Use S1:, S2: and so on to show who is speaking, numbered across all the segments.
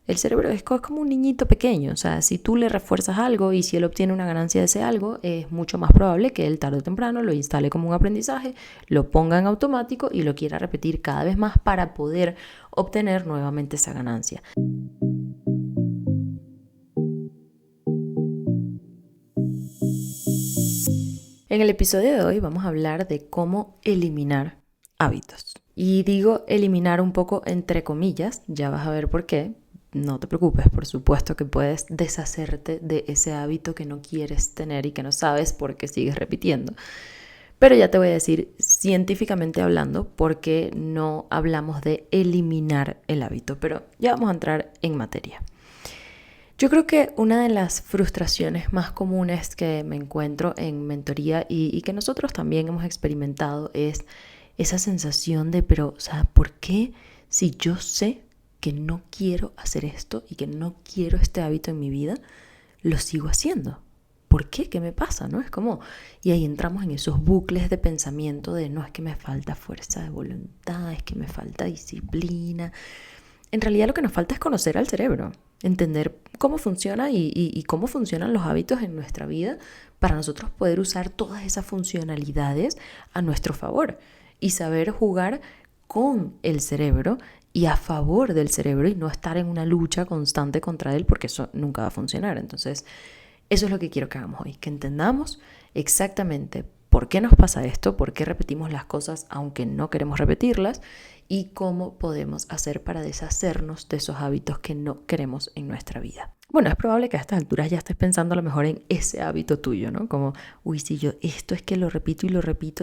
S1: El cerebro es como un niñito pequeño, o sea, si tú le refuerzas algo y si él obtiene una ganancia de ese algo, es mucho más probable que él tarde o temprano lo instale como un aprendizaje, lo ponga en automático y lo quiera repetir cada vez más para poder obtener nuevamente esa ganancia. En el episodio de hoy vamos a hablar de cómo eliminar hábitos. Y digo eliminar un poco entre comillas, ya vas a ver por qué. No te preocupes, por supuesto que puedes deshacerte de ese hábito que no quieres tener y que no sabes por qué sigues repitiendo. Pero ya te voy a decir científicamente hablando por qué no hablamos de eliminar el hábito, pero ya vamos a entrar en materia. Yo creo que una de las frustraciones más comunes que me encuentro en mentoría y que nosotros también hemos experimentado es esa sensación de, pero, o sea, ¿por qué si yo sé que no quiero hacer esto y que no quiero este hábito en mi vida, lo sigo haciendo? ¿Por qué? ¿Qué me pasa? ¿No? Es como, y ahí entramos en esos bucles de pensamiento de no es que me falta fuerza de voluntad, es que me falta disciplina. En realidad lo que nos falta es conocer al cerebro, entender cómo funciona y cómo funcionan los hábitos en nuestra vida para nosotros poder usar todas esas funcionalidades a nuestro favor y saber jugar con el cerebro y a favor del cerebro y no estar en una lucha constante contra él porque eso nunca va a funcionar. Entonces, eso es lo que quiero que hagamos hoy, que entendamos exactamente por qué nos pasa esto, por qué repetimos las cosas aunque no queremos repetirlas y cómo podemos hacer para deshacernos de esos hábitos que no queremos en nuestra vida. Bueno, es probable que a estas alturas ya estés pensando a lo mejor en ese hábito tuyo, ¿no? Como, uy, si yo esto es que lo repito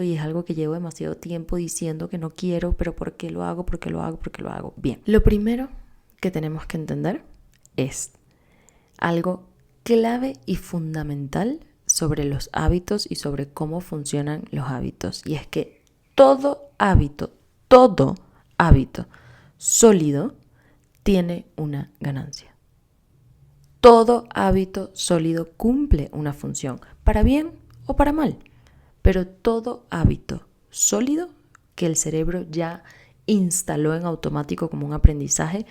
S1: y es algo que llevo demasiado tiempo diciendo que no quiero, pero ¿por qué lo hago? ¿Por qué lo hago? ¿Por qué lo hago? Bien, lo primero que tenemos que entender es algo clave y fundamental sobre los hábitos y sobre cómo funcionan los hábitos. Y es que todo hábito sólido tiene una ganancia. Todo hábito sólido cumple una función, para bien o para mal. Pero todo hábito sólido que el cerebro ya instaló en automático como un aprendizaje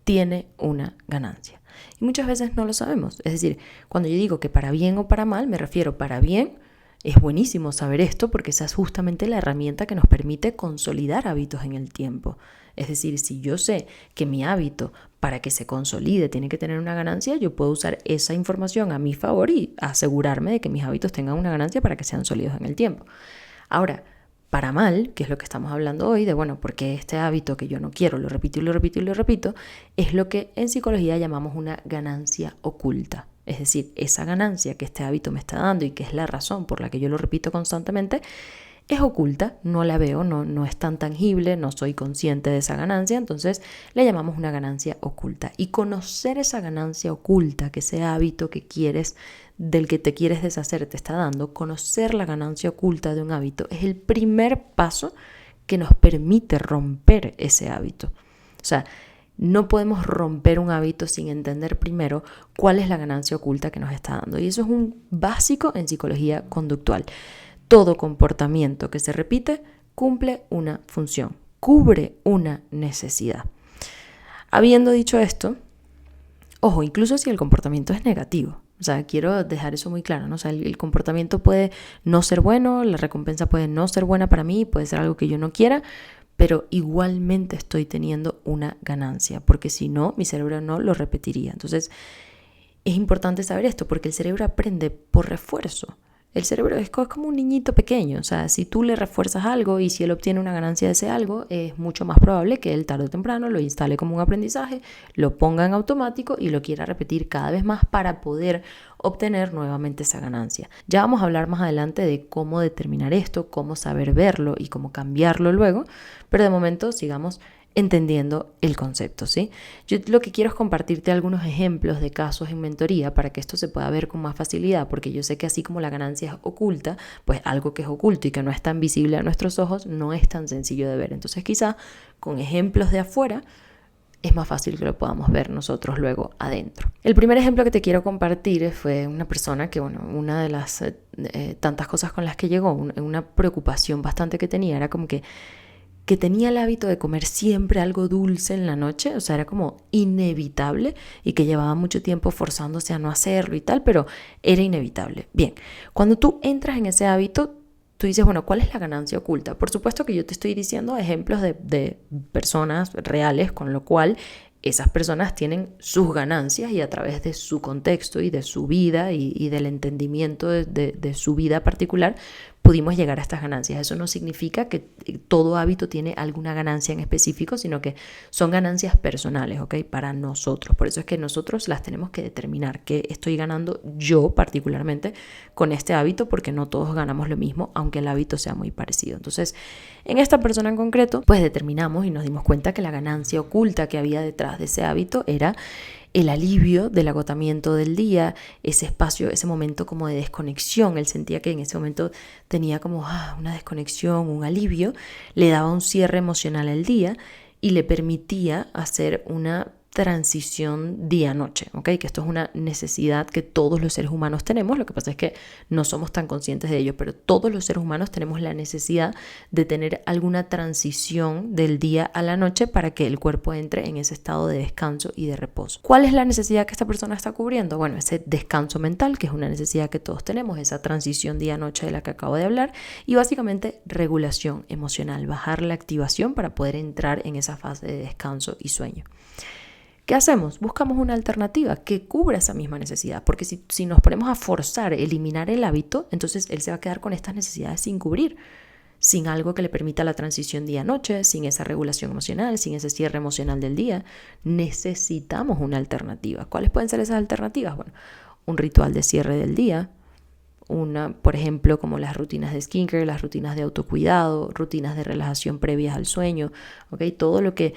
S1: tiene una ganancia. Y muchas veces no lo sabemos. Es decir, cuando yo digo que para bien o para mal, me refiero para bien. Es buenísimo saber esto porque esa es justamente la herramienta que nos permite consolidar hábitos en el tiempo. Es decir, si yo sé que mi hábito para que se consolide tiene que tener una ganancia, yo puedo usar esa información a mi favor y asegurarme de que mis hábitos tengan una ganancia para que sean sólidos en el tiempo. Ahora, para mal, que es lo que estamos hablando hoy, de bueno, porque este hábito que yo no quiero, lo repito y lo repito y lo repito, es lo que en psicología llamamos una ganancia oculta. Es decir, esa ganancia que este hábito me está dando y que es la razón por la que yo lo repito constantemente, es oculta, no la veo, no es tan tangible, no soy consciente de esa ganancia, entonces le llamamos una ganancia oculta. Y conocer esa ganancia oculta, que ese hábito que quieres, del que te quieres deshacer, te está dando, conocer la ganancia oculta de un hábito es el primer paso que nos permite romper ese hábito. O sea, no podemos romper un hábito sin entender primero cuál es la ganancia oculta que nos está dando. Y eso es un básico en psicología conductual. Todo comportamiento que se repite cumple una función, cubre una necesidad. Habiendo dicho esto, ojo, incluso si el comportamiento es negativo, o sea, quiero dejar eso muy claro, ¿no? O sea, el comportamiento puede no ser bueno, la recompensa puede no ser buena para mí, puede ser algo que yo no quiera, pero igualmente estoy teniendo una ganancia, porque si no, mi cerebro no lo repetiría. Entonces, es importante saber esto, porque el cerebro aprende por refuerzo. El cerebro es como un niñito pequeño, o sea, si tú le refuerzas algo y si él obtiene una ganancia de ese algo, es mucho más probable que él tarde o temprano lo instale como un aprendizaje, lo ponga en automático y lo quiera repetir cada vez más para poder obtener nuevamente esa ganancia. Ya vamos a hablar más adelante de cómo determinar esto, cómo saber verlo y cómo cambiarlo luego, pero de momento sigamos entendiendo el concepto, ¿sí? Yo lo que quiero es compartirte algunos ejemplos de casos en mentoría para que esto se pueda ver con más facilidad, porque yo sé que así como la ganancia es oculta, pues algo que es oculto y que no es tan visible a nuestros ojos no es tan sencillo de ver. Entonces quizá con ejemplos de afuera es más fácil que lo podamos ver nosotros luego adentro. El primer ejemplo que te quiero compartir fue una persona que, una de las tantas cosas con las que llegó, una preocupación bastante que tenía era como que que tenía el hábito de comer siempre algo dulce en la noche, o sea, era como inevitable y que llevaba mucho tiempo forzándose a no hacerlo y tal, pero era inevitable. Bien, cuando tú entras en ese hábito, tú dices, bueno, ¿cuál es la ganancia oculta? Por supuesto que yo te estoy diciendo ejemplos de personas reales, con lo cual esas personas tienen sus ganancias y a través de su contexto y de su vida y del entendimiento de su vida particular, pudimos llegar a estas ganancias. Eso no significa que todo hábito tiene alguna ganancia en específico, sino que son ganancias personales, ¿ok? Para nosotros. Por eso es que nosotros las tenemos que determinar. ¿Qué estoy ganando yo particularmente con este hábito? Porque no todos ganamos lo mismo, aunque el hábito sea muy parecido. Entonces, en esta persona en concreto, pues determinamos y nos dimos cuenta que la ganancia oculta que había detrás de ese hábito era el alivio del agotamiento del día, ese espacio, ese momento como de desconexión. Él sentía que en ese momento tenía como una desconexión, un alivio, le daba un cierre emocional al día y le permitía hacer una transición día-noche, ¿ok? Que esto es una necesidad que todos los seres humanos tenemos, lo que pasa es que no somos tan conscientes de ello, pero todos los seres humanos tenemos la necesidad de tener alguna transición del día a la noche para que el cuerpo entre en ese estado de descanso y de reposo. ¿Cuál es la necesidad que esta persona está cubriendo? Bueno, ese descanso mental, que es una necesidad que todos tenemos, esa transición día-noche de la que acabo de hablar, y básicamente regulación emocional, bajar la activación para poder entrar en esa fase de descanso y sueño. ¿Qué hacemos? Buscamos una alternativa que cubra esa misma necesidad, porque si nos ponemos a forzar eliminar el hábito, entonces él se va a quedar con estas necesidades sin cubrir, sin algo que le permita la transición día-noche, sin esa regulación emocional, sin ese cierre emocional del día. Necesitamos una alternativa. ¿Cuáles pueden ser esas alternativas? Bueno, un ritual de cierre del día, por ejemplo, como las rutinas de skincare, las rutinas de autocuidado, rutinas de relajación previas al sueño, ¿ok? Todo lo que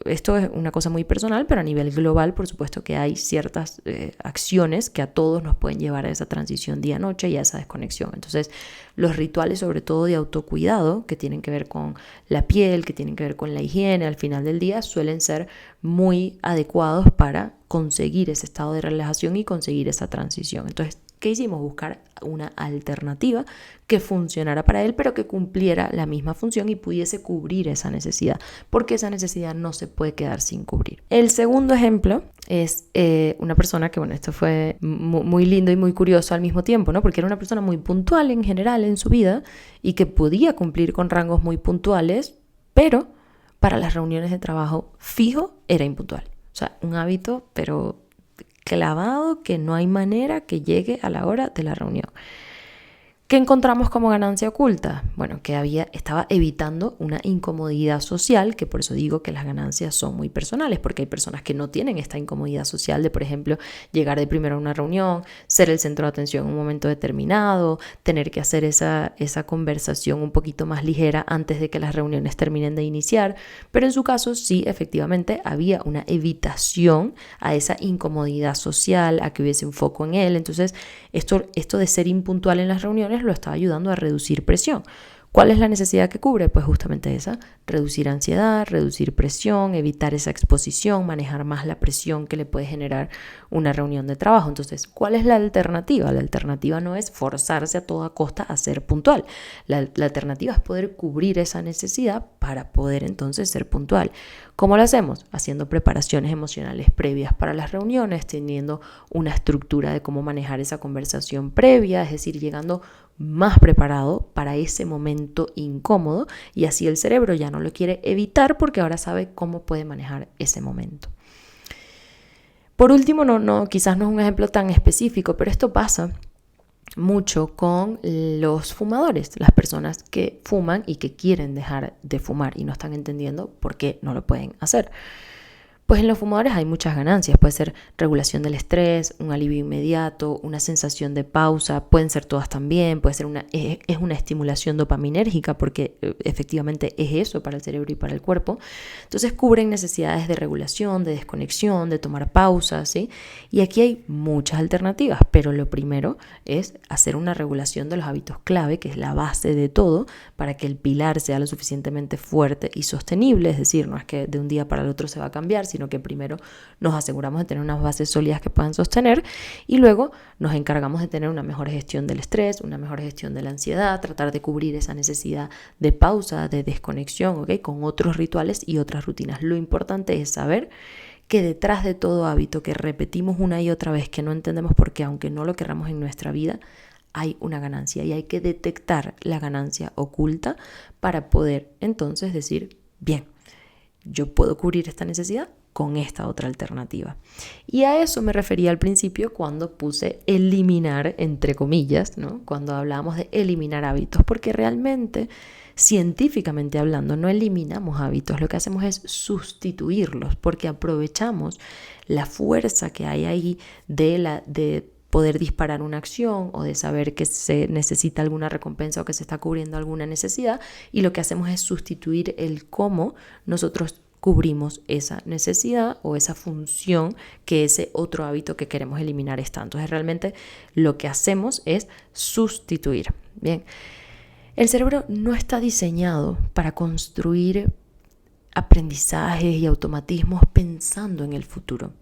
S1: esto es una cosa muy personal, pero a nivel global, por supuesto que hay ciertas acciones que a todos nos pueden llevar a esa transición día-noche y a esa desconexión. Entonces, los rituales, sobre todo de autocuidado, que tienen que ver con la piel, que tienen que ver con la higiene al final del día, suelen ser muy adecuados para conseguir ese estado de relajación y conseguir esa transición. Entonces, ¿qué hicimos? Buscar una alternativa que funcionara para él, pero que cumpliera la misma función y pudiese cubrir esa necesidad, porque esa necesidad no se puede quedar sin cubrir. El segundo ejemplo es una persona que, bueno, esto fue muy lindo y muy curioso al mismo tiempo, ¿no? Porque era una persona muy puntual en general en su vida y que podía cumplir con rangos muy puntuales, pero para las reuniones de trabajo fijo era impuntual. O sea, un hábito, pero clavado, que no hay manera que llegue a la hora de la reunión. ¿Qué encontramos como ganancia oculta? Bueno, que estaba evitando una incomodidad social, que por eso digo que las ganancias son muy personales, porque hay personas que no tienen esta incomodidad social de, por ejemplo, llegar de primero a una reunión, ser el centro de atención en un momento determinado, tener que hacer esa conversación un poquito más ligera antes de que las reuniones terminen de iniciar, pero en su caso sí, efectivamente, había una evitación a esa incomodidad social, a que hubiese un foco en él. Entonces, esto de ser impuntual en las reuniones lo está ayudando a reducir presión. ¿Cuál es la necesidad que cubre? Pues justamente esa, reducir ansiedad, reducir presión, evitar esa exposición, manejar más la presión que le puede generar una reunión de trabajo. Entonces, ¿cuál es la alternativa? La alternativa no es forzarse a toda costa a ser puntual. La alternativa es poder cubrir esa necesidad para poder entonces ser puntual. ¿Cómo lo hacemos? Haciendo preparaciones emocionales previas para las reuniones, teniendo una estructura de cómo manejar esa conversación previa, es decir, llegando más preparado para ese momento incómodo, y así el cerebro ya no lo quiere evitar porque ahora sabe cómo puede manejar ese momento. Por último, quizás no es un ejemplo tan específico, pero esto pasa mucho con los fumadores, las personas que fuman y que quieren dejar de fumar y no están entendiendo por qué no lo pueden hacer. Pues en los fumadores hay muchas ganancias, puede ser regulación del estrés, un alivio inmediato, una sensación de pausa, pueden ser todas también, puede ser es una estimulación dopaminérgica porque efectivamente es eso para el cerebro y para el cuerpo. Entonces cubren necesidades de regulación, de desconexión, de tomar pausas, ¿sí? Y aquí hay muchas alternativas, pero lo primero es hacer una regulación de los hábitos clave, que es la base de todo, para que el pilar sea lo suficientemente fuerte y sostenible, es decir, no es que de un día para el otro se va a cambiar, sino sino que primero nos aseguramos de tener unas bases sólidas que puedan sostener y luego nos encargamos de tener una mejor gestión del estrés, una mejor gestión de la ansiedad, tratar de cubrir esa necesidad de pausa, de desconexión, ¿ok? Con otros rituales y otras rutinas. Lo importante es saber que detrás de todo hábito que repetimos una y otra vez, que no entendemos por qué, aunque no lo querramos en nuestra vida, hay una ganancia y hay que detectar la ganancia oculta para poder entonces decir, bien, yo puedo cubrir esta necesidad con esta otra alternativa. Y a eso me refería al principio cuando puse eliminar, entre comillas, ¿no? Cuando hablábamos de eliminar hábitos, porque realmente, científicamente hablando, no eliminamos hábitos, lo que hacemos es sustituirlos, porque aprovechamos la fuerza que hay ahí de poder disparar una acción o de saber que se necesita alguna recompensa o que se está cubriendo alguna necesidad, y lo que hacemos es sustituir el cómo nosotros cubrimos esa necesidad o esa función que ese otro hábito que queremos eliminar está. Entonces realmente lo que hacemos es sustituir. Bien, el cerebro no está diseñado para construir aprendizajes y automatismos pensando en el futuro.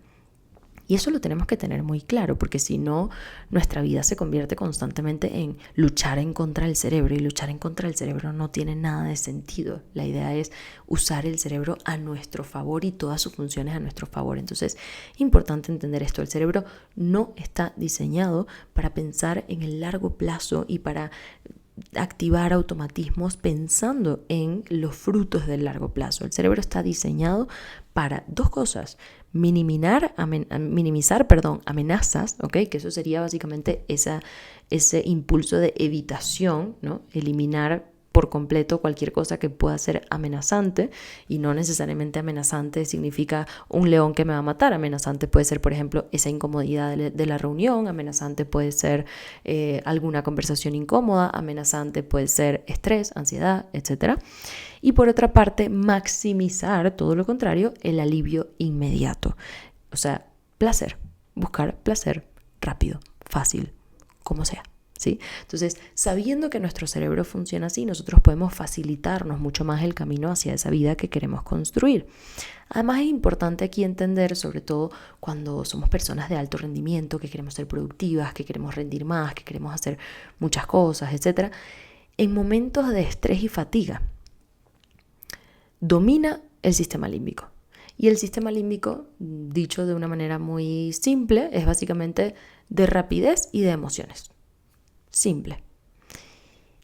S1: Y eso lo tenemos que tener muy claro, porque si no, nuestra vida se convierte constantemente en luchar en contra del cerebro, y luchar en contra del cerebro no tiene nada de sentido. La idea es usar el cerebro a nuestro favor y todas sus funciones a nuestro favor. Entonces, es importante entender esto. El cerebro no está diseñado para pensar en el largo plazo y para activar automatismos pensando en los frutos del largo plazo. El cerebro está diseñado para dos cosas: minimizar amenazas, ¿ok? Que eso sería básicamente ese impulso de evitación, ¿no? Eliminar por completo cualquier cosa que pueda ser amenazante, y no necesariamente amenazante significa un león que me va a matar. Amenazante puede ser, por ejemplo, esa incomodidad de la reunión, amenazante puede ser alguna conversación incómoda, amenazante puede ser estrés, ansiedad, etc. Y por otra parte, maximizar todo lo contrario, el alivio inmediato, o sea, placer, buscar placer rápido, fácil, como sea. ¿Sí? Entonces, sabiendo que nuestro cerebro funciona así, nosotros podemos facilitarnos mucho más el camino hacia esa vida que queremos construir. Además, es importante aquí entender, sobre todo cuando somos personas de alto rendimiento, que queremos ser productivas, que queremos rendir más, que queremos hacer muchas cosas, etc. En momentos de estrés y fatiga, domina el sistema límbico. Y el sistema límbico, dicho de una manera muy simple, es básicamente de rapidez y de emociones. Simple.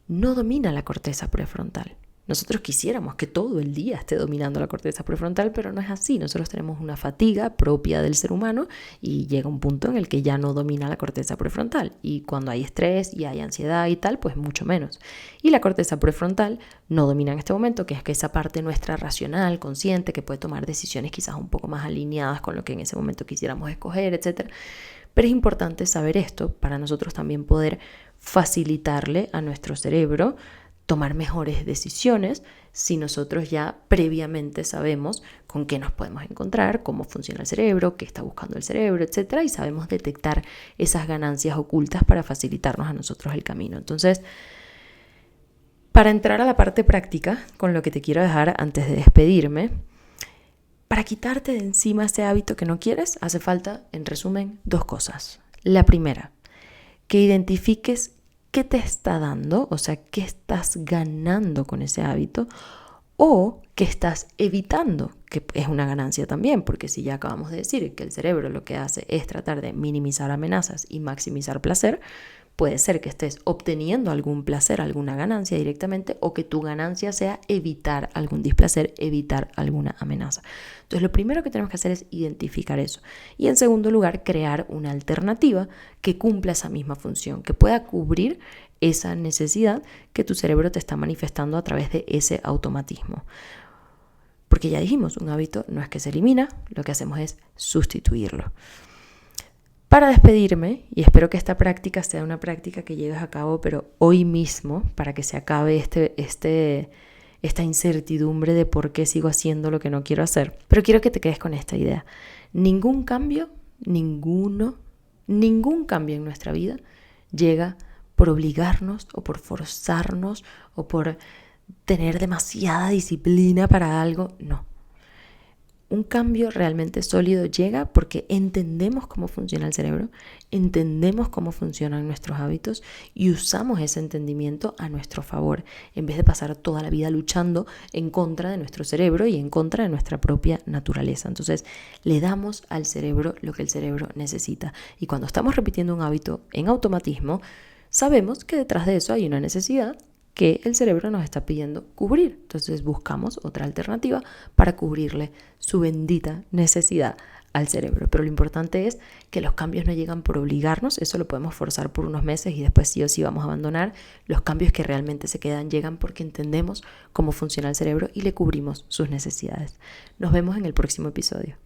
S1: No domina la corteza prefrontal. Nosotros quisiéramos que todo el día esté dominando la corteza prefrontal, pero no es así. Nosotros tenemos una fatiga propia del ser humano y llega un punto en el que ya no domina la corteza prefrontal. Y cuando hay estrés y hay ansiedad y tal, pues mucho menos. Y la corteza prefrontal no domina en este momento, que es que esa parte nuestra racional, consciente, que puede tomar decisiones quizás un poco más alineadas con lo que en ese momento quisiéramos escoger, etc. Pero es importante saber esto para nosotros también poder facilitarle a nuestro cerebro tomar mejores decisiones si nosotros ya previamente sabemos con qué nos podemos encontrar, cómo funciona el cerebro, qué está buscando el cerebro, etc. Y sabemos detectar esas ganancias ocultas para facilitarnos a nosotros el camino. Entonces, para entrar a la parte práctica, con lo que te quiero dejar antes de despedirme, para quitarte de encima ese hábito que no quieres, hace falta, en resumen, dos cosas. La primera, que identifiques qué te está dando, o sea, qué estás ganando con ese hábito, o qué estás evitando, que es una ganancia también, porque si ya acabamos de decir que el cerebro lo que hace es tratar de minimizar amenazas y maximizar placer, puede ser que estés obteniendo algún placer, alguna ganancia directamente, o que tu ganancia sea evitar algún displacer, evitar alguna amenaza. Entonces, lo primero que tenemos que hacer es identificar eso. Y en segundo lugar, crear una alternativa que cumpla esa misma función, que pueda cubrir esa necesidad que tu cerebro te está manifestando a través de ese automatismo. Porque ya dijimos, un hábito no es que se elimina, lo que hacemos es sustituirlo. Para despedirme, y espero que esta práctica sea una práctica que lleves a cabo, pero hoy mismo, para que se acabe esta incertidumbre de por qué sigo haciendo lo que no quiero hacer. Pero quiero que te quedes con esta idea. Ningún cambio, ningún cambio en nuestra vida llega por obligarnos o por forzarnos o por tener demasiada disciplina para algo. No. Un cambio realmente sólido llega porque entendemos cómo funciona el cerebro, entendemos cómo funcionan nuestros hábitos y usamos ese entendimiento a nuestro favor, en vez de pasar toda la vida luchando en contra de nuestro cerebro y en contra de nuestra propia naturaleza. Entonces, le damos al cerebro lo que el cerebro necesita. Y cuando estamos repitiendo un hábito en automatismo, sabemos que detrás de eso hay una necesidad que el cerebro nos está pidiendo cubrir. Entonces buscamos otra alternativa para cubrirle su bendita necesidad al cerebro. Pero lo importante es que los cambios no llegan por obligarnos, eso lo podemos forzar por unos meses y después sí o sí vamos a abandonar. Los cambios que realmente se quedan llegan porque entendemos cómo funciona el cerebro y le cubrimos sus necesidades. Nos vemos en el próximo episodio.